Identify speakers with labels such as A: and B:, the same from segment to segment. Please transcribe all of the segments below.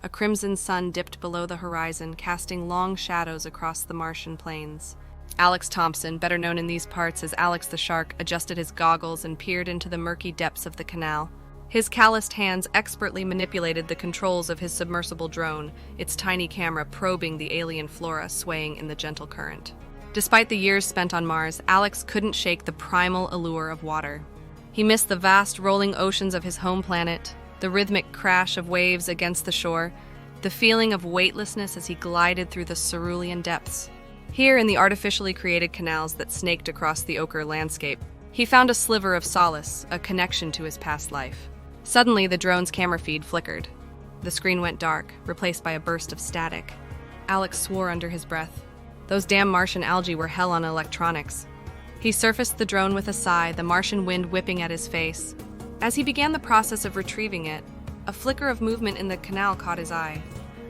A: A crimson sun dipped below the horizon, casting long shadows across the Martian plains. Alex Thompson, better known in these parts as Alex the Shark, adjusted his goggles and peered into the murky depths of the canal. His calloused hands expertly manipulated the controls of his submersible drone, its tiny camera probing the alien flora swaying in the gentle current. Despite the years spent on Mars, Alex couldn't shake the primal allure of water. He missed the vast rolling oceans of his home planet, the rhythmic crash of waves against the shore, the feeling of weightlessness as he glided through the cerulean depths. Here, in the artificially created canals that snaked across the ochre landscape, he found a sliver of solace, a connection to his past life. Suddenly, the drone's camera feed flickered. The screen went dark, replaced by a burst of static. Alex swore under his breath. Those damn Martian algae were hell on electronics. He surfaced the drone with a sigh, the Martian wind whipping at his face. As he began the process of retrieving it, a flicker of movement in the canal caught his eye.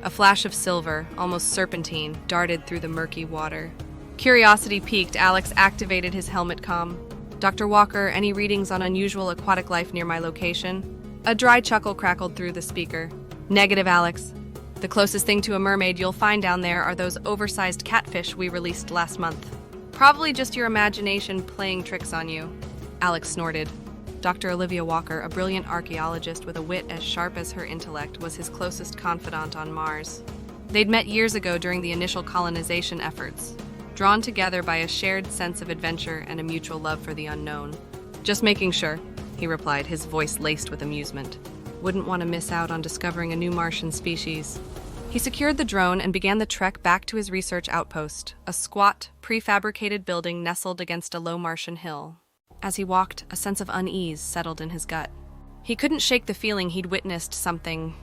A: A flash of silver, almost serpentine, darted through the murky water. Curiosity piqued, Alex activated his helmet comm. "Dr. Walker, any readings on unusual aquatic life near my location?" A dry chuckle crackled through the speaker. "Negative, Alex. The closest thing to a mermaid you'll find down there are those oversized catfish we released last month. Probably just your imagination playing tricks on you." Alex snorted. Dr. Olivia Walker, a brilliant archaeologist with a wit as sharp as her intellect, was his closest confidant on Mars. They'd met years ago during the initial colonization efforts, drawn together by a shared sense of adventure and a mutual love for the unknown. "Just making sure," he replied, his voice laced with amusement. "Wouldn't want to miss out on discovering a new Martian species." He secured the drone and began the trek back to his research outpost, a squat, prefabricated building nestled against a low Martian hill. As he walked, a sense of unease settled in his gut. He couldn't shake the feeling he'd witnessed something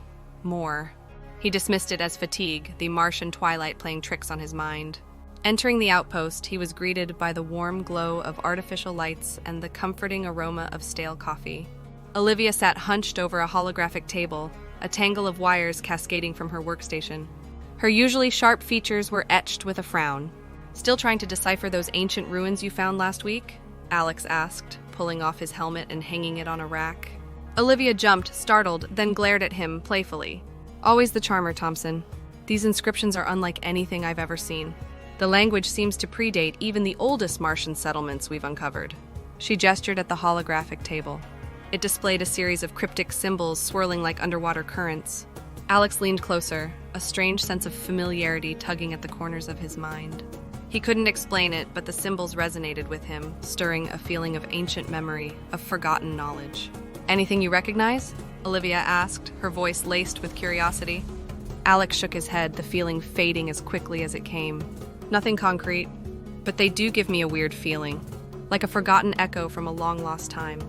A: more. He dismissed it as fatigue, the Martian twilight playing tricks on his mind. Entering the outpost, he was greeted by the warm glow of artificial lights and the comforting aroma of stale coffee. Olivia sat hunched over a holographic table, a tangle of wires cascading from her workstation. Her usually sharp features were etched with a frown. "Still trying to decipher those ancient ruins you found last week?" Alex asked, pulling off his helmet and hanging it on a rack. Olivia jumped, startled, then glared at him playfully. "Always the charmer, Thompson. These inscriptions are unlike anything I've ever seen. The language seems to predate even the oldest Martian settlements we've uncovered." She gestured at the holographic table. It displayed a series of cryptic symbols swirling like underwater currents. Alex leaned closer, a strange sense of familiarity tugging at the corners of his mind. He couldn't explain it, but the symbols resonated with him, stirring a feeling of ancient memory, of forgotten knowledge. "Anything you recognize?" Olivia asked, her voice laced with curiosity. Alex shook his head, the feeling fading as quickly as it came. "Nothing concrete, but they do give me a weird feeling, like a forgotten echo from a long-lost time."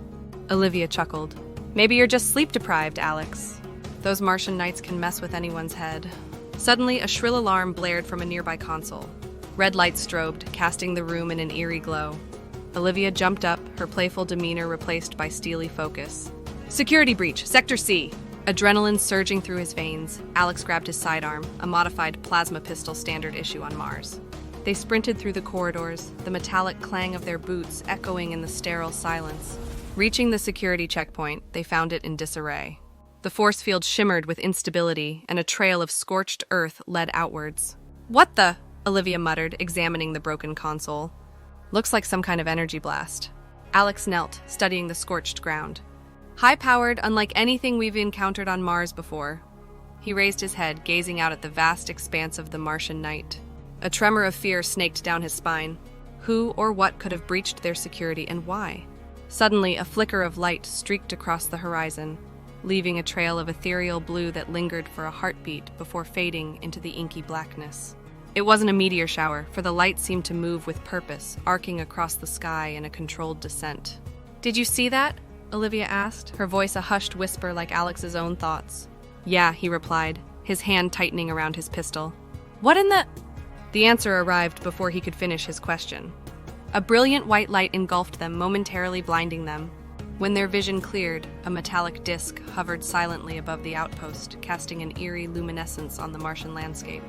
A: Olivia chuckled. "Maybe you're just sleep-deprived, Alex. Those Martian nights can mess with anyone's head." Suddenly, a shrill alarm blared from a nearby console. Red lights strobed, casting the room in an eerie glow. Olivia jumped up, her playful demeanor replaced by steely focus. "Security breach, Sector C!" Adrenaline surging through his veins, Alex grabbed his sidearm, a modified plasma pistol standard issue on Mars. They sprinted through the corridors, the metallic clang of their boots echoing in the sterile silence. Reaching the security checkpoint, they found it in disarray. The force field shimmered with instability, and a trail of scorched earth led outwards. "What the?" Olivia muttered, examining the broken console. "Looks like some kind of energy blast." Alex knelt, studying the scorched ground. "High-powered, unlike anything we've encountered on Mars before." He raised his head, gazing out at the vast expanse of the Martian night. A tremor of fear snaked down his spine. Who or what could have breached their security, and why? Suddenly, a flicker of light streaked across the horizon, leaving a trail of ethereal blue that lingered for a heartbeat before fading into the inky blackness. It wasn't a meteor shower, for the light seemed to move with purpose, arcing across the sky in a controlled descent. "Did you see that?" Olivia asked, her voice a hushed whisper like Alex's own thoughts. "Yeah," he replied, his hand tightening around his pistol. "What in the—" The answer arrived before he could finish his question. A brilliant white light engulfed them, momentarily blinding them. When their vision cleared, a metallic disk hovered silently above the outpost, casting an eerie luminescence on the Martian landscape.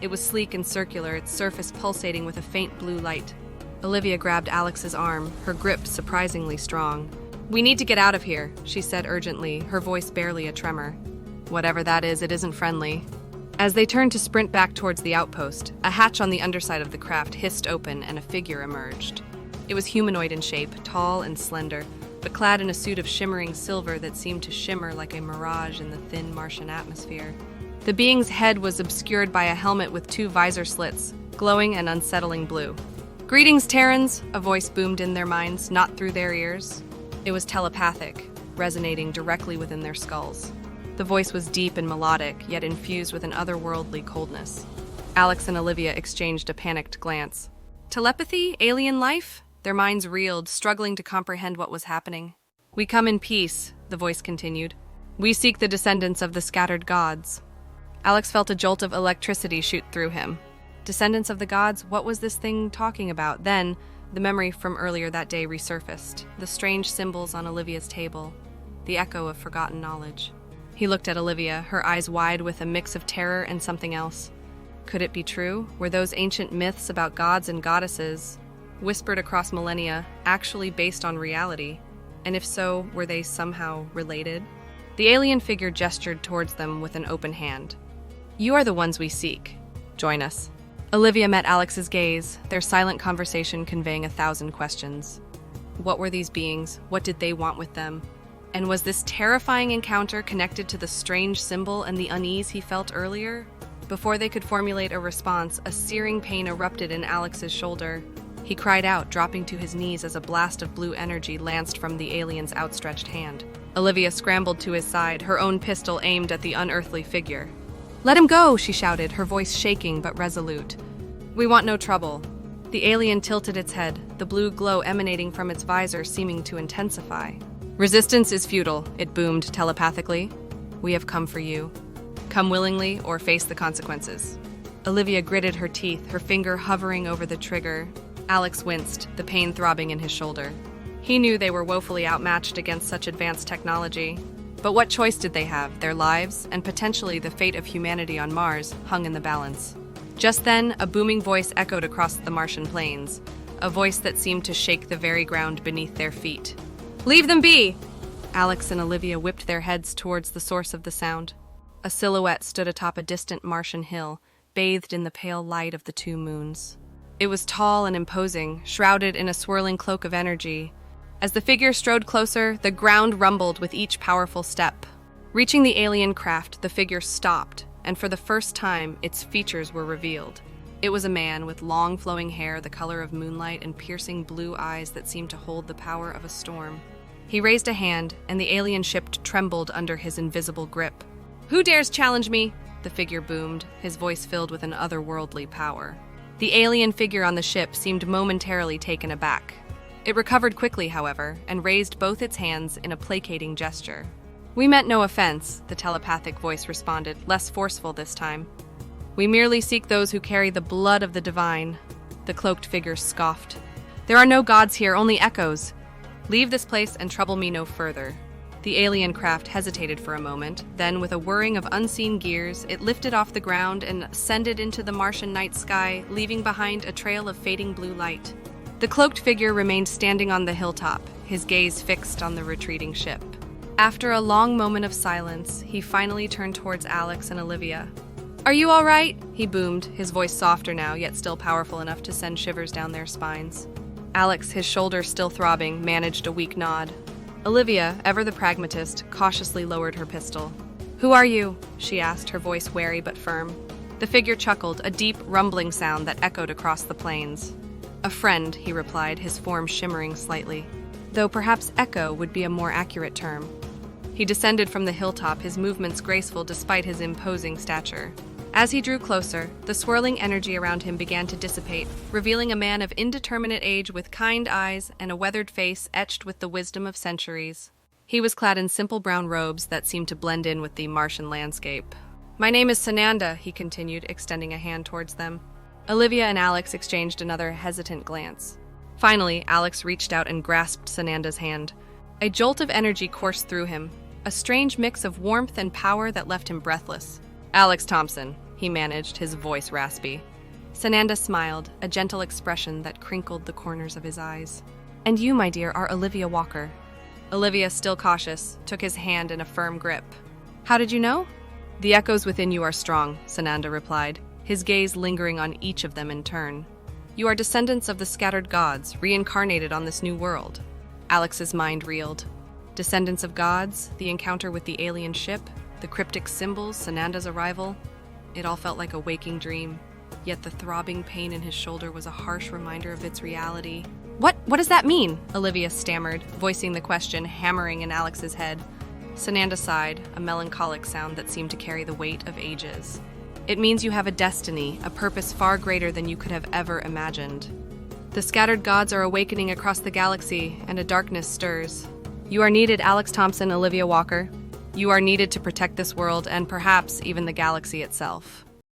A: It was sleek and circular, its surface pulsating with a faint blue light. Olivia grabbed Alex's arm, her grip surprisingly strong. "We need to get out of here," she said urgently, her voice barely a tremor. Whatever that is, it isn't friendly. As they turned to sprint back towards the outpost, a hatch on the underside of the craft hissed open and a figure emerged. It was humanoid in shape, tall and slender, but clad in a suit of shimmering silver that seemed to shimmer like a mirage in the thin Martian atmosphere. The being's head was obscured by a helmet with 2 visor slits, glowing an unsettling blue. "Greetings, Terrans," a voice boomed in their minds, not through their ears. It was telepathic, resonating directly within their skulls. The voice was deep and melodic, yet infused with an otherworldly coldness. Alex and Olivia exchanged a panicked glance. Telepathy? Alien life? Their minds reeled, struggling to comprehend what was happening. "We come in peace," the voice continued. "We seek the descendants of the scattered gods." Alex felt a jolt of electricity shoot through him. Descendants of the gods? What was this thing talking about? Then, the memory from earlier that day resurfaced. The strange symbols on Olivia's table. The echo of forgotten knowledge. He looked at Olivia, her eyes wide with a mix of terror and something else. Could it be true? Were those ancient myths about gods and goddesses, whispered across millennia, actually based on reality? And if so, were they somehow related? The alien figure gestured towards them with an open hand. "You are the ones we seek. Join us." Olivia met Alex's gaze, their silent conversation conveying 1,000 questions. What were these beings? What did they want with them? And was this terrifying encounter connected to the strange symbol and the unease he felt earlier? Before they could formulate a response, a searing pain erupted in Alex's shoulder. He cried out, dropping to his knees as a blast of blue energy lanced from the alien's outstretched hand. Olivia scrambled to his side, her own pistol aimed at the unearthly figure. "Let him go!" she shouted, her voice shaking but resolute. "We want no trouble." The alien tilted its head, the blue glow emanating from its visor seeming to intensify. "Resistance is futile," it boomed telepathically. "We have come for you. Come willingly or face the consequences." Olivia gritted her teeth, her finger hovering over the trigger. Alex winced, the pain throbbing in his shoulder. He knew they were woefully outmatched against such advanced technology. But what choice did they have? Their lives, and potentially the fate of humanity on Mars, hung in the balance. Just then, a booming voice echoed across the Martian plains, a voice that seemed to shake the very ground beneath their feet. "Leave them be!" Alex and Olivia whipped their heads towards the source of the sound. A silhouette stood atop a distant Martian hill, bathed in the pale light of the 2 moons. It was tall and imposing, shrouded in a swirling cloak of energy. As the figure strode closer, the ground rumbled with each powerful step. Reaching the alien craft, the figure stopped, and for the first time, its features were revealed. It was a man with long flowing hair the color of moonlight and piercing blue eyes that seemed to hold the power of a storm. He raised a hand, and the alien ship trembled under his invisible grip. "Who dares challenge me?" the figure boomed, his voice filled with an otherworldly power. The alien figure on the ship seemed momentarily taken aback. It recovered quickly, however, and raised both its hands in a placating gesture. "We meant no offense," the telepathic voice responded, less forceful this time. "We merely seek those who carry the blood of the divine." The cloaked figure scoffed. "There are no gods here, only echoes. Leave this place and trouble me no further." The alien craft hesitated for a moment, then with a whirring of unseen gears, it lifted off the ground and ascended into the Martian night sky, leaving behind a trail of fading blue light. The cloaked figure remained standing on the hilltop, his gaze fixed on the retreating ship. After a long moment of silence, he finally turned towards Alex and Olivia. "Are you all right?" he boomed, his voice softer now, yet still powerful enough to send shivers down their spines. Alex, his shoulder still throbbing, managed a weak nod. Olivia, ever the pragmatist, cautiously lowered her pistol. "Who are you?" she asked, her voice wary but firm. The figure chuckled, a deep, rumbling sound that echoed across the plains. "A friend," he replied, his form shimmering slightly, though perhaps echo would be a more accurate term. He descended from the hilltop, his movements graceful despite his imposing stature. As he drew closer, the swirling energy around him began to dissipate, revealing a man of indeterminate age with kind eyes and a weathered face etched with the wisdom of centuries. He was clad in simple brown robes that seemed to blend in with the Martian landscape. "My name is Sanda," he continued, extending a hand towards them. Olivia and Alex exchanged another hesitant glance. Finally, Alex reached out and grasped Sananda's hand. A jolt of energy coursed through him, a strange mix of warmth and power that left him breathless. "Alex Thompson," he managed, his voice raspy. Sananda smiled, a gentle expression that crinkled the corners of his eyes. "And you, my dear, are Olivia Walker." Olivia, still cautious, took his hand in a firm grip. "How did you know?" The echoes within you are strong, Sananda replied, his gaze lingering on each of them in turn. You are descendants of the scattered gods, reincarnated on this new world. Alex's mind reeled. Descendants of gods, the encounter with the alien ship, the cryptic symbols, Sananda's arrival. It all felt like a waking dream, yet the throbbing pain in his shoulder was a harsh reminder of its reality. What does that mean? Olivia stammered, voicing the question hammering in Alex's head. Sananda sighed, a melancholic sound that seemed to carry the weight of ages. It means you have a destiny, a purpose far greater than you could have ever imagined. The scattered gods are awakening across the galaxy, and a darkness stirs. You are needed, Alex Thompson, Olivia Walker. You are needed to protect this world and perhaps even the galaxy itself.